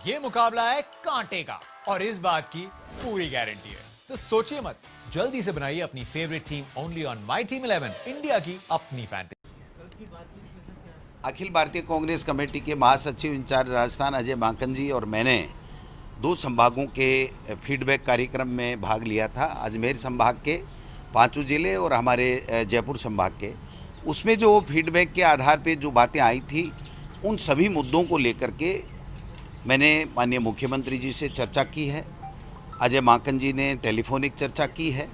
ये मुकाबला है कांटे का और इस बात की पूरी गारंटी है। तो सोचिए मत, जल्दी से बनाइए अपनी favourite team only on my team 11, India की अपनी फैंटेसी। अखिल भारतीय कांग्रेस कमेटी के महासचिव इंचार्ज राजस्थान अजय माकन जी और मैंने 2 संभागों के फीडबैक कार्यक्रम में भाग लिया था। अजमेर संभाग के 5 जिले और हमारे जयपुर संभाग के। उसमें जो फीडबैक के आधार पे जो बातें आई थी, उन सभी मुद्दों को लेकर के मैंने माननीय मुख्यमंत्री जी से चर्चा की है। अजय माकन जी ने टेलीफोनिक चर्चा की है।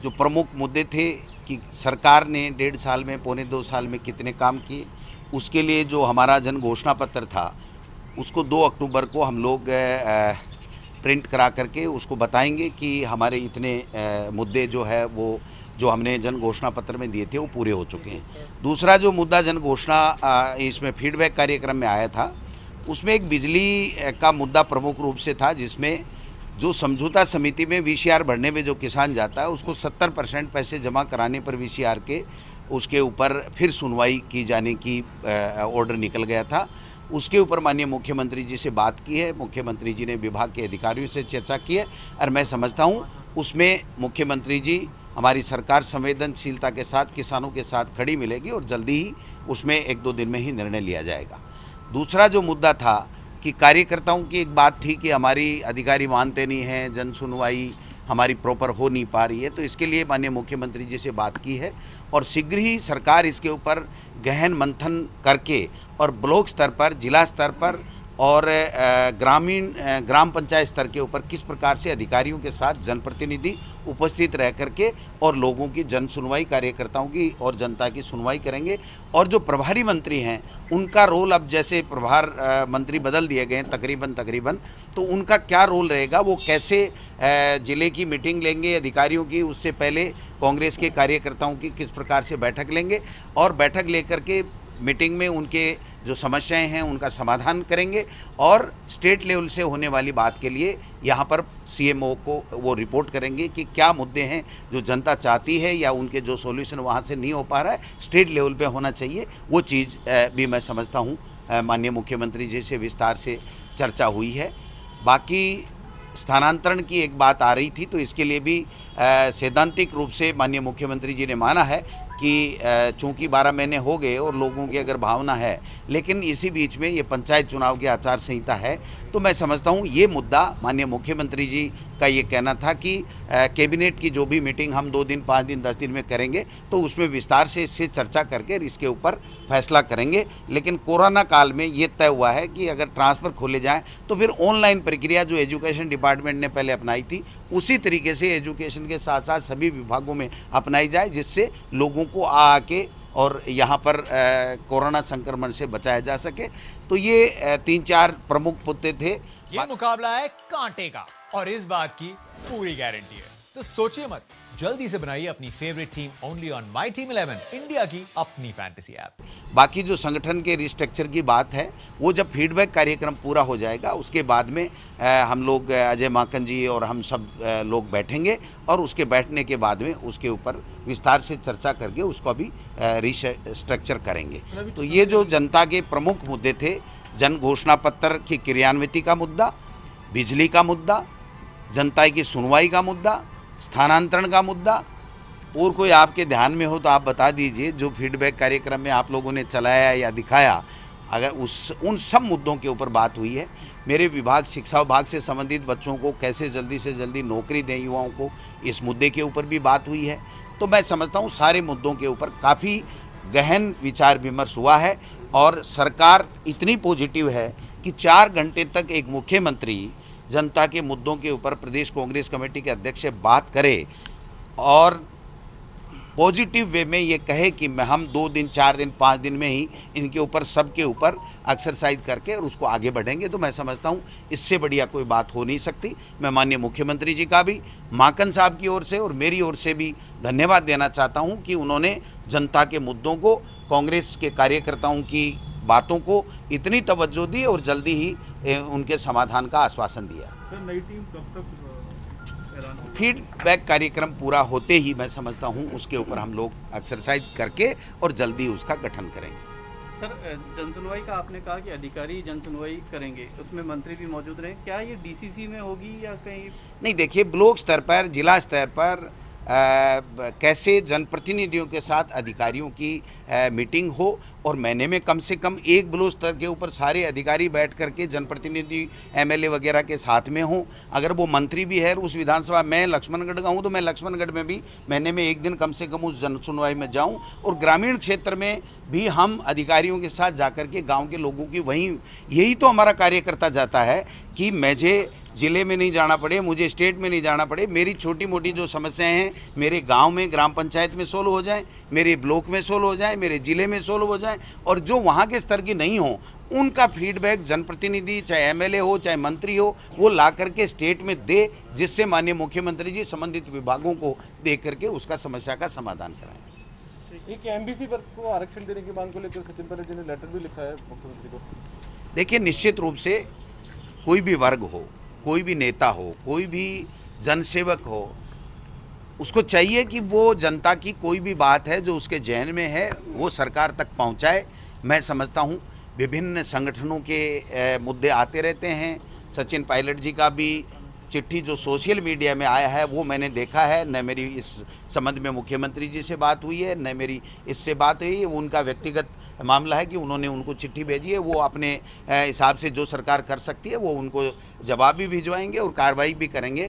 जो प्रमुख मुद्दे थे कि सरकार ने 1.5 साल में, पौने 2 साल में कितने काम किए, उसके लिए जो हमारा जन घोषणा पत्र था उसको 2 अक्टूबर को हम लोग प्रिंट करा करके उसको बताएंगे कि हमारे इतने मुद्दे जो है वो जो हमने जन घोषणा पत्र में दिए थे वो पूरे हो चुके हैं। दूसरा जो मुद्दा जन घोषणा इसमें फीडबैक कार्यक्रम में आया था, उसमें एक बिजली का मुद्दा प्रमुख रूप से था, जिसमें जो समझौता समिति में वीसीआर भरने में जो किसान जाता है उसको 70% पैसे जमा कराने पर वीसीआर के उसके ऊपर फिर सुनवाई की जाने की ऑर्डर निकल गया था। उसके ऊपर माननीय मुख्यमंत्री जी से बात की है। मुख्यमंत्री जी ने विभाग के अधिकारियों से चर्चा की है और मैं समझता हूँ उसमें मुख्यमंत्री जी, हमारी सरकार संवेदनशीलता के साथ किसानों के साथ खड़ी मिलेगी और जल्दी ही उसमें 1-2 दिन में ही निर्णय लिया जाएगा। दूसरा जो मुद्दा था कि कार्यकर्ताओं की एक बात थी कि हमारी अधिकारी मानते नहीं हैं, जन सुनवाई हमारी प्रॉपर हो नहीं पा रही है, तो इसके लिए माननीय मुख्यमंत्री जी से बात की है और शीघ्र ही सरकार इसके ऊपर गहन मंथन करके और ब्लॉक स्तर पर, जिला स्तर पर और ग्राम पंचायत स्तर के ऊपर किस प्रकार से अधिकारियों के साथ जनप्रतिनिधि उपस्थित रह करके और लोगों की जन सुनवाई, कार्यकर्ताओं की और जनता की सुनवाई करेंगे। और जो प्रभारी मंत्री हैं उनका रोल, अब जैसे प्रभार मंत्री बदल दिए गए हैं तकरीबन, तो उनका क्या रोल रहेगा, वो कैसे जिले की मीटिंग लेंगे अधिकारियों की, उससे पहले कांग्रेस के कार्यकर्ताओं की किस प्रकार से बैठक लेंगे और बैठक लेकर के मीटिंग में उनके जो समस्याएं हैं उनका समाधान करेंगे और स्टेट लेवल से होने वाली बात के लिए यहाँ पर सीएमओ को वो रिपोर्ट करेंगे कि क्या मुद्दे हैं जो जनता चाहती है या उनके जो सॉल्यूशन वहाँ से नहीं हो पा रहा है, स्टेट लेवल पे होना चाहिए। वो चीज़ भी मैं समझता हूँ माननीय मुख्यमंत्री जी से विस्तार से चर्चा हुई है। बाकी स्थानांतरण की एक बात आ रही थी, तो इसके लिए भी सैद्धांतिक रूप से माननीय मुख्यमंत्री जी ने माना है कि चूँकि 12 महीने हो गए और लोगों की अगर भावना है, लेकिन इसी बीच में ये पंचायत चुनाव की आचार संहिता है, तो मैं समझता हूँ ये मुद्दा माननीय मुख्यमंत्री जी का ये कहना था कि कैबिनेट की जो भी मीटिंग हम 2 दिन, 5 दिन, 10 दिन में करेंगे तो उसमें विस्तार से इससे चर्चा करके इसके ऊपर फैसला करेंगे। लेकिन कोरोना काल में ये तय हुआ है कि अगर ट्रांसफ़र खोले जाएँ तो फिर ऑनलाइन प्रक्रिया जो एजुकेशन डिपार्टमेंट ने पहले अपनाई थी उसी तरीके से एजुकेशन के साथ साथ सभी विभागों में अपनाई जाए, जिससे लोगों को आके और यहाँ पर कोरोना संक्रमण से बचाया जा सके। तो ये 3-4 प्रमुख मुद्दे थे। ये मुकाबला है कांटे का और इस बात की पूरी गारंटी है। तो सोचिए मत, जल्दी से बनाइए अपनी favourite team only on my team 11, India की अपनी फैंटेसी ऐप। बाकी जो संगठन के रिस्ट्रक्चर की बात है, वो जब फीडबैक कार्यक्रम पूरा हो जाएगा उसके बाद में हम लोग, अजय माकन जी और हम सब लोग बैठेंगे और उसके बैठने के बाद में उसके ऊपर विस्तार से चर्चा करके उसको अभी रिस्ट्रक्चर करेंगे। तो ये जो जनता के प्रमुख मुद्दे थे, जन घोषणा पत्र की क्रियान्विति का मुद्दा, बिजली का मुद्दा, जनता की सुनवाई का मुद्दा, स्थानांतरण का मुद्दा, और कोई आपके ध्यान में हो तो आप बता दीजिए जो फीडबैक कार्यक्रम में आप लोगों ने चलाया या दिखाया, अगर उन सब मुद्दों के ऊपर बात हुई है। मेरे विभाग, शिक्षा विभाग से संबंधित बच्चों को कैसे जल्दी से जल्दी नौकरी दें युवाओं को, इस मुद्दे के ऊपर भी बात हुई है। तो मैं समझता हूँ सारे मुद्दों के ऊपर काफ़ी गहन विचार विमर्श हुआ है और सरकार इतनी पॉजिटिव है कि 4 घंटे तक एक मुख्यमंत्री जनता के मुद्दों के ऊपर प्रदेश कांग्रेस कमेटी के अध्यक्ष से बात करे और पॉजिटिव वे में ये कहे कि हम 2 दिन, 4 दिन, 5 दिन में ही इनके ऊपर, सबके ऊपर एक्सरसाइज करके और उसको आगे बढ़ेंगे। तो मैं समझता हूँ इससे बढ़िया कोई बात हो नहीं सकती। मैं माननीय मुख्यमंत्री जी का भी, माकन साहब की ओर से और मेरी ओर से भी धन्यवाद देना चाहता हूँ कि उन्होंने जनता के मुद्दों को, कांग्रेस के कार्यकर्ताओं की बातों को इतनी तवज्जो दी और जल्दी ही उनके समाधान का आश्वासन दिया। सर, नई टीम कब तक ऐलान होगी? फीडबैक कार्यक्रम पूरा होते ही मैं समझता हूं उसके ऊपर हम लोग एक्सरसाइज करके और जल्दी उसका गठन करेंगे। सर, जनसुनवाई का आपने कहा कि अधिकारी जनसुनवाई करेंगे, उसमें मंत्री भी मौजूद रहे, क्या ये डीसीसी में होगी या कहीं? नहीं, देखिए, ब्लॉक स्तर पर, जिला स्तर पर कैसे जनप्रतिनिधियों के साथ अधिकारियों की मीटिंग हो और महीने में कम से कम एक ब्लॉक स्तर के ऊपर सारे अधिकारी बैठ करके जनप्रतिनिधि एमएलए वगैरह के साथ में हों। अगर वो मंत्री भी है उस विधानसभा, मैं लक्ष्मणगढ़ का हूँ तो मैं लक्ष्मणगढ़ में भी महीने में एक दिन कम से कम उस जन सुनवाई में जाऊँ। और ग्रामीण क्षेत्र में भी हम अधिकारियों के साथ जाकर के गाँव के लोगों की यही तो हमारा कार्यकर्ता जाता है कि मुझे ज़िले में नहीं जाना पड़े, मुझे स्टेट में नहीं जाना पड़े, मेरी छोटी मोटी जो समस्याएं हैं मेरे गांव में ग्राम पंचायत में सोल्व हो जाएं, मेरे ब्लॉक में सोल्व हो जाएं, मेरे ज़िले में सोल्व हो जाएं, और जो वहां के स्तर की नहीं हो उनका फीडबैक जनप्रतिनिधि, चाहे एमएलए हो चाहे मंत्री हो, वो ला करके स्टेट में दे, जिससे माननीय मुख्यमंत्री जी संबंधित विभागों को दे करके उसका समस्या का समाधान कराएं। एक एमबीसी वर्ग को आरक्षण देने की मांग को लेकर सचिन पायलट जी ने लेटर भी लिखा है मुख्यमंत्री को। देखिए, निश्चित रूप से कोई भी वर्ग हो, कोई भी नेता हो, कोई भी जनसेवक हो, उसको चाहिए कि वो जनता की कोई भी बात है जो उसके जहन में है वो सरकार तक पहुंचाए। मैं समझता हूं विभिन्न संगठनों के मुद्दे आते रहते हैं। सचिन पायलट जी का भी चिट्ठी जो सोशल मीडिया में आया है वो मैंने देखा है। न मेरी इस संबंध में मुख्यमंत्री जी से बात हुई है, न मेरी इससे बात हुई है। उनका व्यक्तिगत मामला है कि उन्होंने उनको चिट्ठी भेजी है। वो अपने हिसाब से जो सरकार कर सकती है वो उनको जवाब भी भिजवाएंगे और कार्रवाई भी करेंगे।